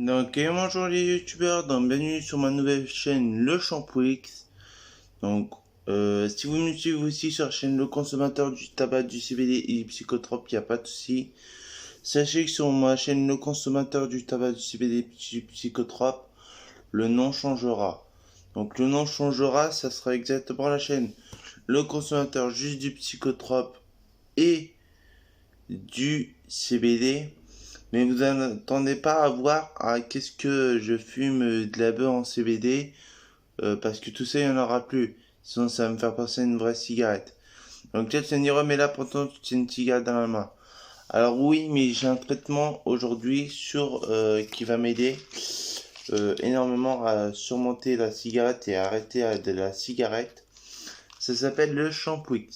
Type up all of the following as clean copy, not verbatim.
Donc, bonjour les youtubeurs, donc bienvenue sur ma nouvelle chaîne Le Shampooix. Donc, si vous me suivez aussi sur la chaîne Le Consommateur du Tabac, du CBD et du Psychotrope, il n'y a pas de souci. Sachez que sur ma chaîne Le Consommateur du Tabac, du CBD et du Psychotrope, le nom changera. Donc, le nom changera, ça sera exactement la chaîne Le Consommateur juste du Psychotrope et du CBD. Mais vous n'attendez pas à voir qu'est-ce que je fume de la beuh en CBD, parce que tout ça, il n'y en aura plus. Sinon, ça va me faire penser à une vraie cigarette. Donc peut-être se dire, mais là, pourtant, tu as une cigarette dans la main. Alors oui, mais j'ai un traitement aujourd'hui qui va m'aider énormément à surmonter la cigarette et à arrêter de la cigarette. Ça s'appelle le Shampooix.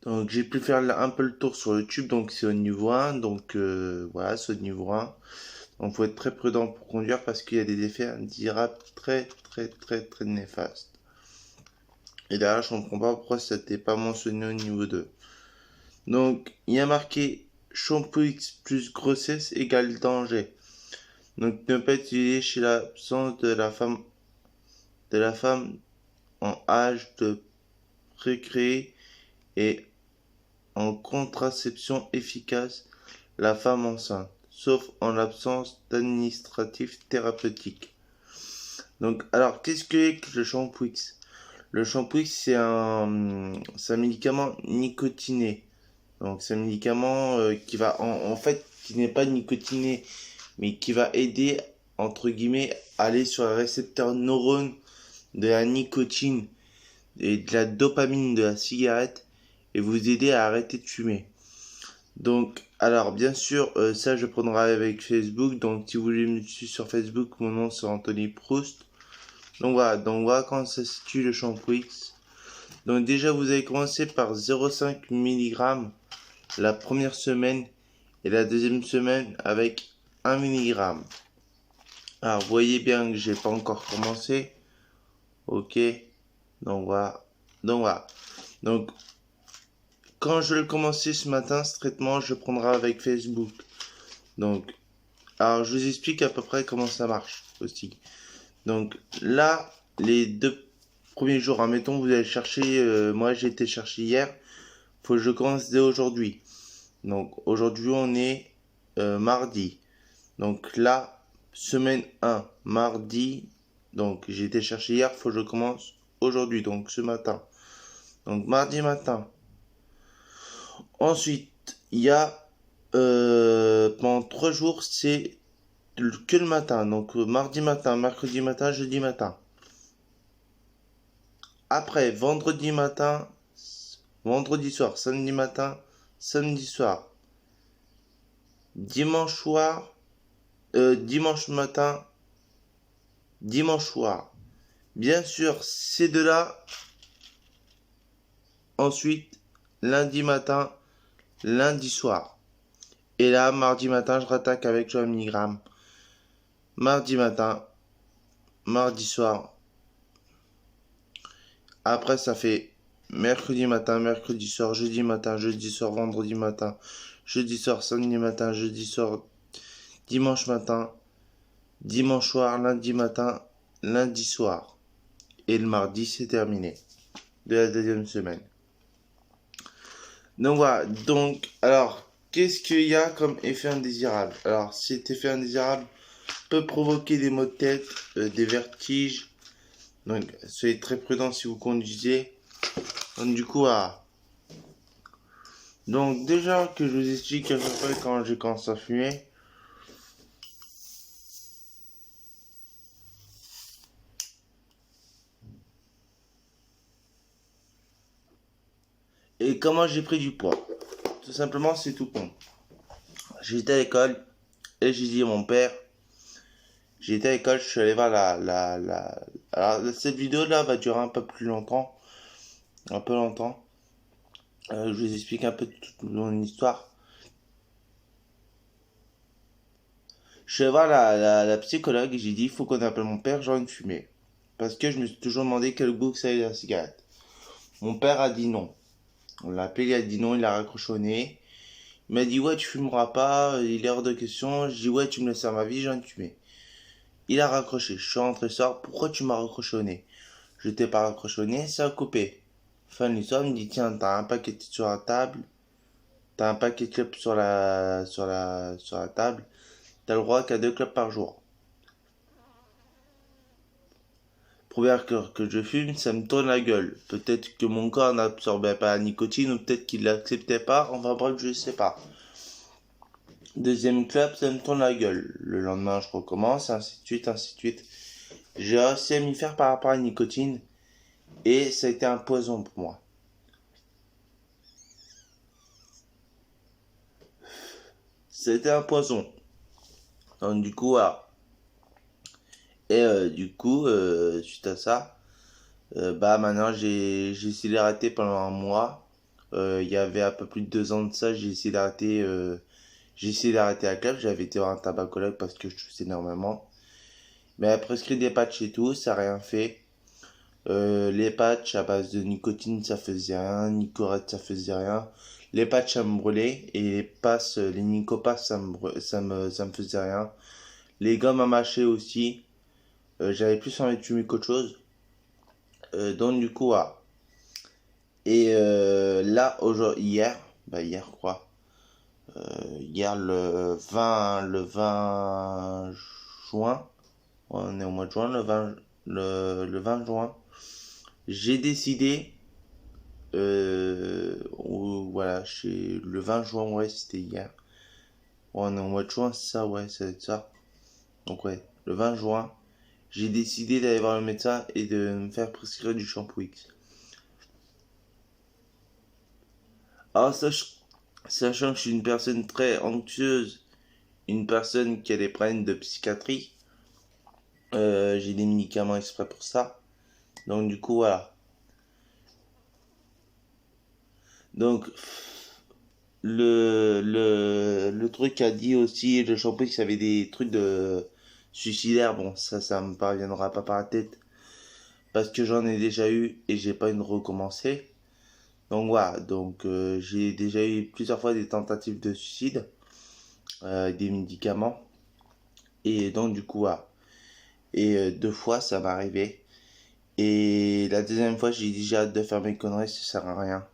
Donc j'ai pu faire un peu le tour sur le tube, donc c'est au niveau 1, donc voilà, c'est au niveau 1. Donc faut être très prudent pour conduire parce qu'il y a des effets indésirables très néfastes. Et derrière, je comprends pas pourquoi ça n'était pas mentionné au niveau 2. Donc il y a marqué Shampoo X plus grossesse égale danger. Donc ne pas utiliser chez l'absence de la femme en âge de procréer et en contraception efficace la femme enceinte, sauf en l'absence d'administratif thérapeutique. Donc, alors, qu'est-ce que le Shampooix? Le Shampooix, c'est un médicament nicotiné. Donc, c'est un médicament qui va, en fait, qui n'est pas nicotiné, mais qui va aider, entre guillemets, à aller sur le récepteur neurone de la nicotine et de la dopamine de la cigarette et vous aider à arrêter de fumer. Donc, alors, bien sûr, ça, je prendrai avec Facebook. Donc, si vous voulez me suivre sur Facebook, mon nom c'est Anthony Proust. Donc voilà quand ça se situe le Shampooix. Donc déjà, vous allez commencer par 0,5 mg la première semaine et la deuxième semaine avec 1 mg. Alors, vous voyez bien que j'ai pas encore commencé. Ok. Donc voilà. Donc, quand je vais commencer ce matin, ce traitement, je prendrai avec Facebook. Donc, alors je vous explique à peu près comment ça marche aussi. Donc là, les 2 premiers jours, admettons, vous allez chercher, moi j'ai été chercher hier, faut que je commence dès aujourd'hui. Donc aujourd'hui on est mardi. Donc là, semaine 1, mardi, donc j'ai été chercher hier, faut que je commence aujourd'hui, donc ce matin. Donc mardi matin. Ensuite, il y a pendant 3 jours, c'est que le matin. Donc mardi matin, mercredi matin, jeudi matin. Après, vendredi matin, vendredi soir, samedi matin, samedi soir. Dimanche soir, dimanche matin, dimanche soir. Bien sûr, ces deux-là. Ensuite, lundi matin, lundi soir. Et là, mardi matin, je rattaque avec 1 mg. Mardi matin, mardi soir. Après, ça fait mercredi matin, mercredi soir, jeudi matin, jeudi soir, vendredi matin, jeudi soir, samedi matin, jeudi soir, dimanche matin, dimanche soir, lundi matin, lundi soir. Et le mardi, c'est terminé de la deuxième semaine. Donc voilà. Donc, alors, qu'est-ce qu'il y a comme effet indésirable? Alors, cet effet indésirable peut provoquer des maux de tête, des vertiges. Donc, soyez très prudent si vous conduisez. Donc, du coup, donc déjà que je vous explique à peu près quand j'ai commencé à fumer. Et comment j'ai pris du poids. Tout simplement, c'est tout con. J'étais à l'école et j'ai dit à mon père, j'étais à l'école, je suis allé voir Alors, cette vidéo-là va durer un peu plus longtemps. Un peu longtemps. Je vous explique un peu toute mon histoire. Je suis allé voir la psychologue et j'ai dit, il faut qu'on appelle mon père, j'ai envie de fumer. Parce que je me suis toujours demandé quel goût que ça avait la cigarette. Mon père a dit non. On l'a appelé, il a dit non, il a raccroché au nez. Il m'a dit ouais tu fumeras pas, il est hors de question. Je dis ouais tu me laisses faire ma vie, j'ai envie de fumer. Il a raccroché, je suis rentré soir, pourquoi tu m'as raccroché au nez? Je t'ai pas raccroché au nez, ça a coupé. Fin de l'histoire, il me dit tiens t'as un paquet sur la table, t'as un paquet de clopes sur la table, t'as le droit qu'à 2 clopes par jour. Première que je fume, ça me tourne la gueule. Peut-être que mon corps n'absorbait pas la nicotine ou peut-être qu'il l'acceptait pas. Enfin bref, je sais pas. Deuxième clope, ça me tourne la gueule. Le lendemain, je recommence, ainsi de suite, ainsi de suite. J'ai réussi à m'y faire par rapport à la nicotine et ça a été un poison pour moi. C'était un poison. Donc du coup, voilà. Et suite à ça, bah maintenant j'ai essayé d'arrêter pendant un mois. Il y avait un peu plus de 2 ans de ça, j'ai essayé d'arrêter la clope. J'avais été voir un tabacologue parce que je toussais énormément. Mais elle a prescrit des patchs et tout, ça n'a rien fait. Les patchs à base de nicotine, ça faisait rien. Nicorette, ça faisait rien. Les patchs, ça me brûlait. Et les nicopasses, ça me faisait rien. Les gommes à mâcher aussi. J'avais plus envie de fumer qu'autre chose. Donc du coup, ah. Et là, aujourd'hui, hier quoi. Hier le 20 juin, on est au mois de juin, le 20 juin, j'ai décidé, voilà, le 20 juin, ouais, c'était hier. Ouais, on est au mois de juin, c'est ça, ouais, ça va être ça. Donc ouais, le 20 juin, j'ai décidé d'aller voir le médecin et de me faire prescrire du shampoing X. Alors, sachant que je suis une personne très anxieuse, une personne qui a des problèmes de psychiatrie, j'ai des médicaments exprès pour ça. Donc du coup, voilà. Donc, le truc a dit aussi, le shampoing, ça avait des trucs de suicidaires. Bon, ça me parviendra pas par la tête. Parce que j'en ai déjà eu et j'ai pas une recommencer. Donc voilà, donc j'ai déjà eu plusieurs fois des tentatives de suicide, des médicaments. Et donc du coup, voilà. Et 2 fois, ça m'est arrivé. Et la deuxième fois, j'ai dit j'ai hâte de faire mes conneries, ça sert à rien.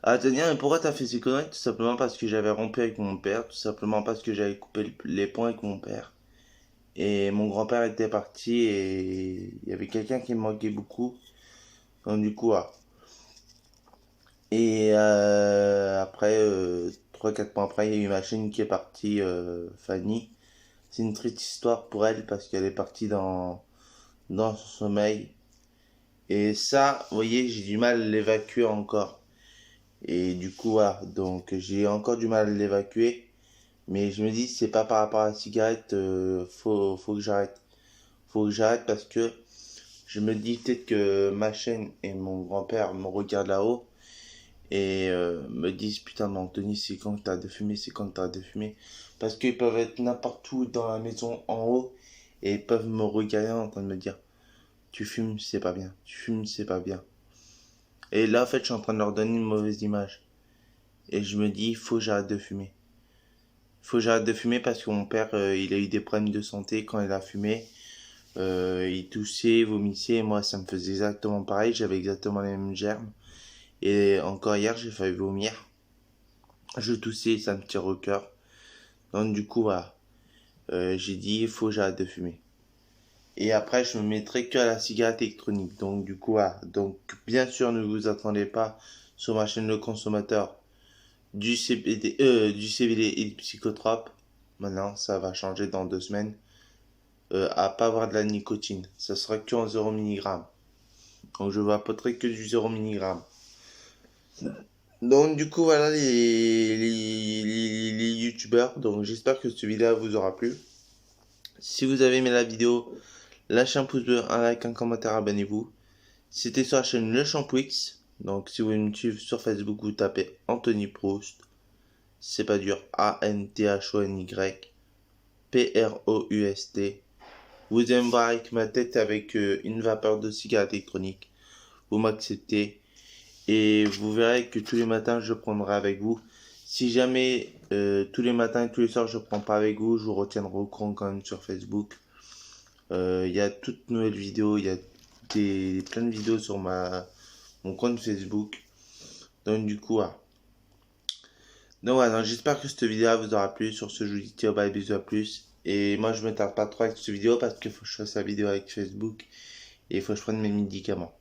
Ah, Tania, mais pourquoi t'as fait ces conneries? Tout simplement parce que j'avais rompu avec mon père, tout simplement parce que j'avais coupé les ponts avec mon père. Et mon grand-père était parti et il y avait quelqu'un qui me manquait beaucoup. Donc du coup, ah. Et après, 3-4 mois après, il y a eu ma chaîne qui est partie, Fanny. C'est une triste histoire pour elle parce qu'elle est partie dans son sommeil. Et ça, vous voyez, j'ai du mal à l'évacuer encore. Et du coup, voilà, donc j'ai encore du mal à l'évacuer. Mais je me dis, c'est pas par rapport à la cigarette, faut que j'arrête. Faut que j'arrête parce que je me dis peut-être que ma chaîne et mon grand-père me regardent là-haut et me disent putain, mais Anthony, c'est quand que t'as de fumer, c'est quand que t'as de fumer. Parce qu'ils peuvent être n'importe où dans la maison en haut et ils peuvent me regarder en train de me dire tu fumes, c'est pas bien, tu fumes, c'est pas bien. Et là, en fait, je suis en train de leur donner une mauvaise image. Et je me dis, il faut que j'arrête de fumer. Il faut que j'arrête de fumer parce que mon père, il a eu des problèmes de santé quand il a fumé. Il toussait, vomissait. Et moi, ça me faisait exactement pareil. J'avais exactement les mêmes germes. Et encore hier, j'ai failli vomir. Je toussais, ça me tire au cœur. Donc du coup, voilà. J'ai dit, il faut que j'arrête de fumer. Et après, je me mettrai que à la cigarette électronique. Donc du coup, voilà. Donc bien sûr, ne vous attendez pas sur ma chaîne Le Consommateur du CBD et du psychotrope. Maintenant, ça va changer dans 2 semaines. À pas avoir de la nicotine. Ça sera que en 0 mg. Donc je vapoterai que du 0 mg. Donc du coup voilà les youtubeurs. Donc j'espère que cette vidéo vous aura plu. Si vous avez aimé la vidéo, lâchez un pouce bleu, un like, un commentaire, abonnez-vous. C'était sur la chaîne Le Shampooix. Donc si vous voulez me suivre sur Facebook, vous tapez Anthony Proust. C'est pas dur. ANTHONY PROUST. Vous aimez me voir avec ma tête avec une vapeur de cigarette électronique. Vous m'acceptez. Et vous verrez que tous les matins, je prendrai avec vous. Si jamais tous les matins et tous les soirs, je prends pas avec vous, je vous retiendrai au courant quand même sur Facebook. Il y a toutes nouvelles vidéos, il y a plein de vidéos sur mon compte Facebook. Donc du coup, donc voilà, donc, j'espère que cette vidéo vous aura plu. Sur ce, je vous dis ciao, bye, bisous, à plus. Et moi, je me tarde pas trop avec cette vidéo parce qu'il faut que je fasse la vidéo avec Facebook. Et il faut que je prenne mes médicaments.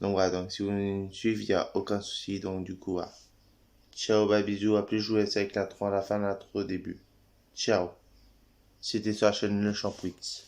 Donc voilà, donc si vous me suivez, il n'y a aucun souci. Donc du coup, voilà. Ciao, bye, bisous, à plus. Je vous laisse avec l'intro à la fin, l'intro au début. Ciao. C'était sur la chaîne Le Champouix.